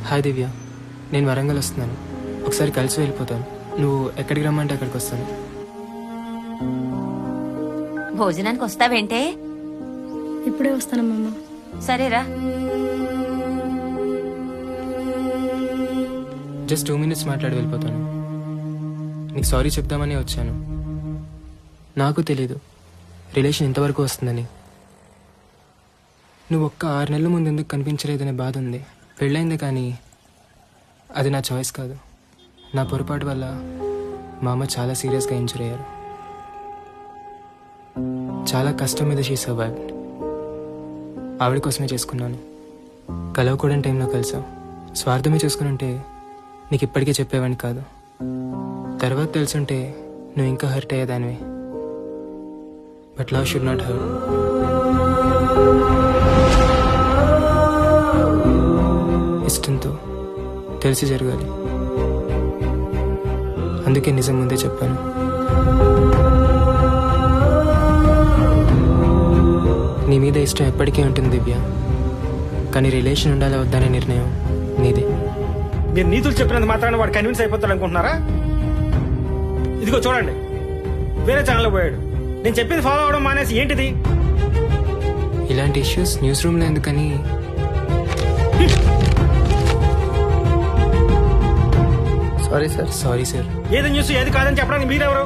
Hi దివ్య, నేను వరంగల్ వస్తున్నాను. ఒకసారి కలిసి వెళ్ళిపోతాను. నువ్వు ఎక్కడికి రమ్మంటే అక్కడికి వస్తాను. భోజనానికి వస్తావేంటే? ఇప్పుడే వస్తానమ్మా. సరేరా. జస్ట్ 2 minutes మాట్లాడి వెళ్ళిపోతాను. నీకు సారీ చెప్దామని వచ్చాను. నాకు తెలీదు రిలేషన్ ఇంతవరకు వస్తుందని. నువ్వు ఒక్క 6 నెలల ముందు ఎందుకు కనిపించలేదనే బాధ ఉంది. పెళ్ళైంది కానీ అది నా చాయిస్ కాదు. నా పొరపాటు వల్ల మా అమ్మ చాలా సీరియస్గా ఇంజూర్ అయ్యారు. చాలా కష్టం మీద షీ సర్వైవ్డ్. ఆవిడ కోసమే చేసుకున్నాను. కలవకూడని టైంలో కలిసావు. స్వార్థమే చేసుకుని ఉంటే నీకు ఇప్పటికే చెప్పేవాడిని కాదు. తర్వాత తెలుసుంటే నువ్వు ఇంకా హర్ట్ అయ్యేదానివి. But love should not hurt. ఇష్టంతో తెలిసి జరగాలి. అందుకే నిజం ముందే చెప్పాను. నీ మీద ఇష్టం ఎప్పటికీ ఉంటుంది దివ్య, కానీ రిలేషన్ ఉండాలా వద్దనే నిర్ణయం నీదే. మీరు నీతులు చెప్పినంత మాత్రాన వాడు కన్విన్స్ అయిపోతాడు అనుకుంటున్నారా? ఇదిగో చూడండి, వేరే ఛానల్లో పోయాడు. నేను చెప్పింది ఫాలో అవడం మానేసి ఏంటిది? ఇలాంటి ఇష్యూస్ న్యూస్ రూమ్లో ఎందుకని. Sorry sir. ఏది న్యూస్ ఏది కాదని చెప్పడానికి మీరెవరు?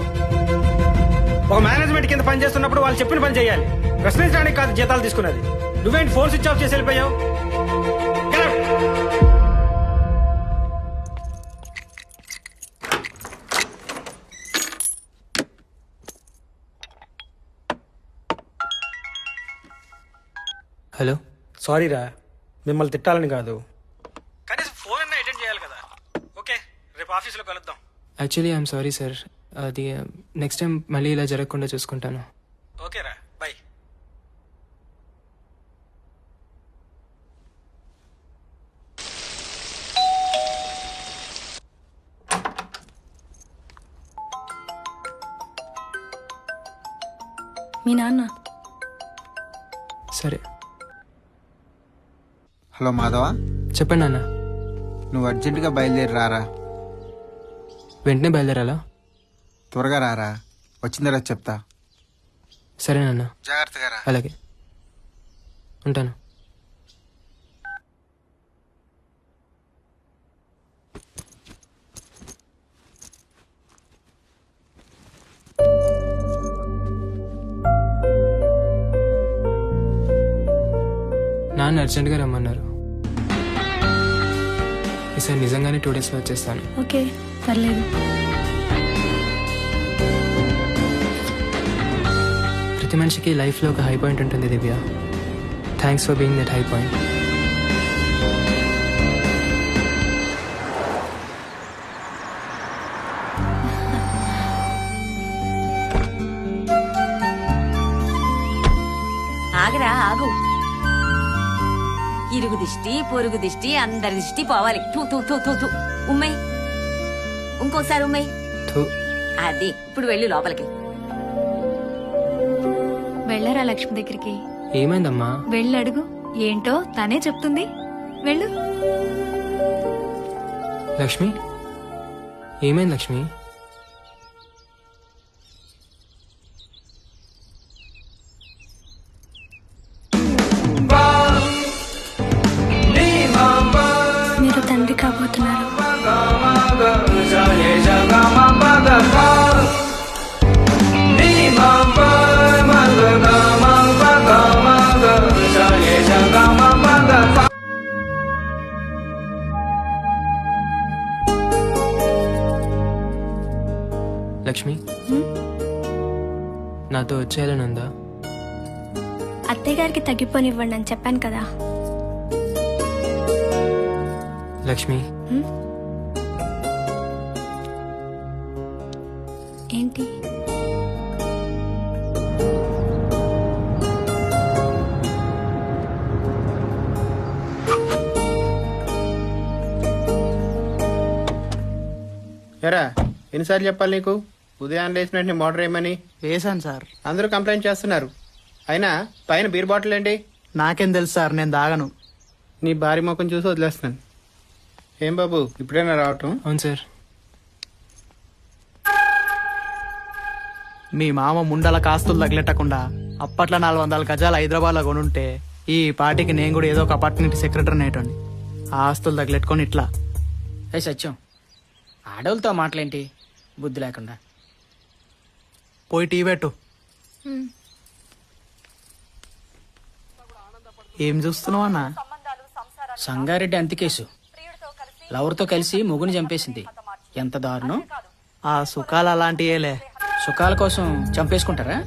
ఒక మేనేజ్మెంట్ కింద పని చేస్తున్నప్పుడు వాళ్ళు చెప్పిన పని చేయాలి. ప్రశ్నించడానికి కాదు జీతాలు తీసుకున్నది. నువ్వేంటి ఫోన్ స్విచ్ ఆఫ్ చేసి వెళ్ళిపోయావు? Get out. హలో. సారీ రా, మిమ్మల్ని తిట్టాలని కాదు, కనీసం ఫోన్ అన్నా అటెండ్ చేయాలి కదా. ఓకే, రేపు ఆఫీస్లో కలుద్దాం. Actually I'm sorry sir. అది నెక్స్ట్ టైం మళ్ళీ ఇలా జరగకుండా చూసుకుంటాను. ఓకే రా, బాయ్. మీ నాన్న. సరే. హలో మాధవ, చెప్పండి నాన్న. నువ్వు అర్జెంటుగా బయలుదేరి రారా. వెంటనే బయలుదేరాలా? త్వరగా రారా, వచ్చిన తర్వాత చెప్తా. సరే నాన్న. జాగ్రత్తగా రా. అలాగే, ఉంటాను. నాన్న అర్జెంట్గా రమ్మన్నారు. ఈసారి నిజంగానే 2 daysలో వచ్చేస్తాను. ఓకే, పర్లేదు. ప్రతి మనిషికి లైఫ్లో ఒక హై పాయింట్ ఉంటుంది Divya. Thanks for being that high point. ఆగరా, ఆగు. ఇరుగు దిష్టి, పొరుగు దిష్టి, అందరి దిష్టి పోవాలి. తూ తూ తూ తూ తూ. ఉమ్మయ్, ఇంకోసారి ఉమ్మయ్. అది. ఇప్పుడు వెళ్ళు లోపలికి. వెళ్ళరా లక్ష్మి దగ్గరికి. ఏమైందమ్మా? వెళ్ళి అడుగు, ఏంటో తనే చెప్తుంది. వెళ్ళు. లక్ష్మి, ఏమైంది లక్ష్మి? మీరు తండ్రి కాబోతున్నారు. లక్ష్మి, నాతో వచ్చేయాలని ఉందా? అత్తయ్య గారికి తగ్గిపోనివ్వండి అని చెప్పాను కదా. లక్ష్మి, ఏంటి? ఎరా, ఎన్నిసార్లు చెప్పాలి నీకు? ఉదయం లేచిన వెంటనే మోటర్ వేయమని. వేసాను సార్. అందరూ కంప్లైంట్ చేస్తున్నారు. అయినా పైన బీర్ బాటిల్ ఏంటి? నాకేం తెలుసు సార్, నేను దాగను. నీ భారీ ముఖం చూసి వదిలేస్తున్నాను. ఏం బాబు ఇప్పుడైనా రావటం? అవును సార్. మీ మామ ముండల కాస్తులు తగిలెట్టకుండా అప్పట్లో 400 గజాలు హైదరాబాద్లో కొనుంటే ఈ పార్టీకి నేను కూడా ఏదో ఒక అపార్ట్మెంట్ సెక్రటరీ అనేటండి. ఆ ఆస్తులు తగిలెట్టుకొని ఇట్లా ఏ సత్యం, ఆడవులతో మాటలేంటి బుద్ధి లేకుండా. పోయి టీ పెట్టు. ఏం చూస్తున్నావు అన్న? సంగారెడ్డి అంతికేసు లవర్తో కలిసి మొగుని చంపేసింది. ఎంత దారుణం. ఆ సుఖాలు అలాంటియేలే. సుఖాల కోసం చంపేసుకుంటారా?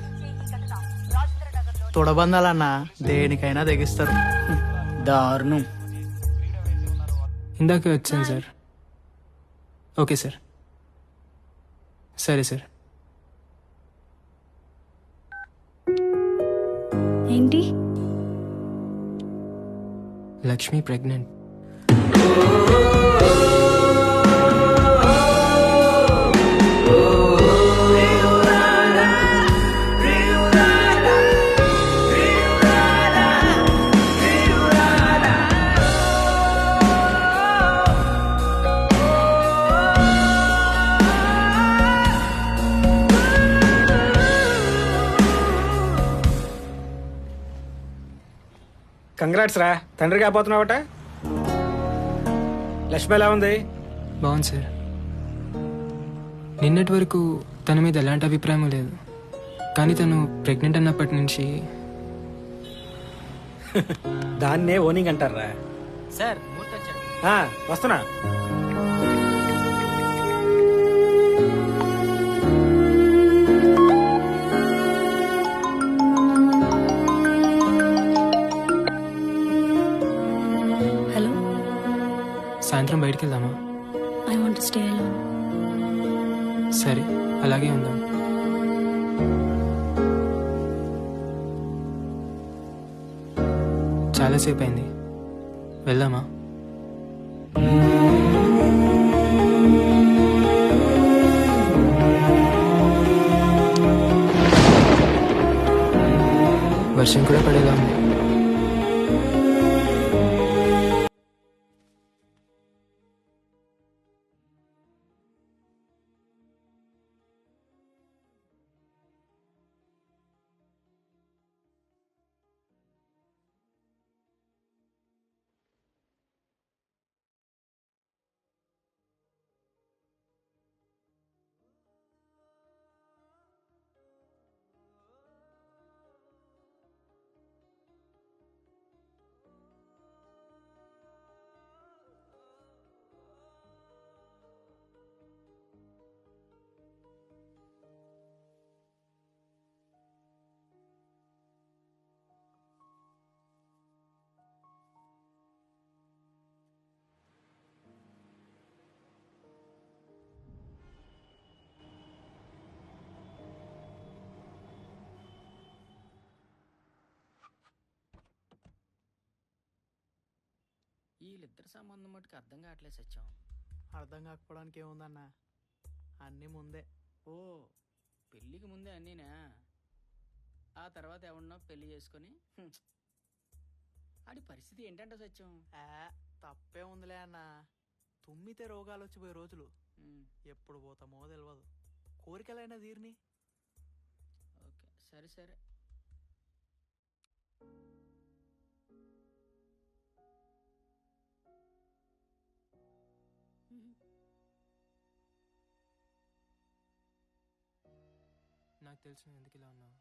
తొడబందాలన్నా దేనికైనా తెగిస్తారు. దారుణం. ఇందాకే వచ్చాను సార్. Okay sir. సరే సార్. ఏంటి? లక్ష్మి ప్రెగ్నెంట్. కంగ్రాట్స్ రా, తండ్రి కాబోతున్నావట. లక్ష్మి ఎలా ఉంది? బాగుంది సార్. నిన్నటి వరకు తన మీద ఎలాంటి అభిప్రాయం లేదు, కానీ తను ప్రెగ్నెంట్ అన్నప్పటి నుంచి దాన్నే ఓనింగ్ అంటారా? సార్ వస్తున్నా. హలో, సాయంత్రం బయటికి వెళ్దామా? I want stay alone. సరే, అలాగే ఉందాం. చాలాసేపు అయింది, వెళ్దామా? వర్షం కూడా పడేలా ఉంది. వీళ్ళిద్దరు సంబంధం మటుకు అర్థం కావట్లేదు సత్యం. అర్థం కాకపోవడానికి ఏముందన్న, అన్నీ ముందే. ఓ, పెళ్ళికి ముందే అన్నీనా? ఆ తర్వాత ఎవడన్నా పెళ్లి చేసుకొని ఆడి పరిస్థితి ఏంటంటే సత్యం? తప్పే ఉందిలే అన్న. తుమ్మితే రోగాలు వచ్చిపోయే రోజులు ఎప్పుడు పోతామో తెలియదు. కోరికలైనా తీరిని. ఓకే, సరే సరే. నాకు తెలుసు నువ్వు ఎందుకు ఇలా ఉన్నావు.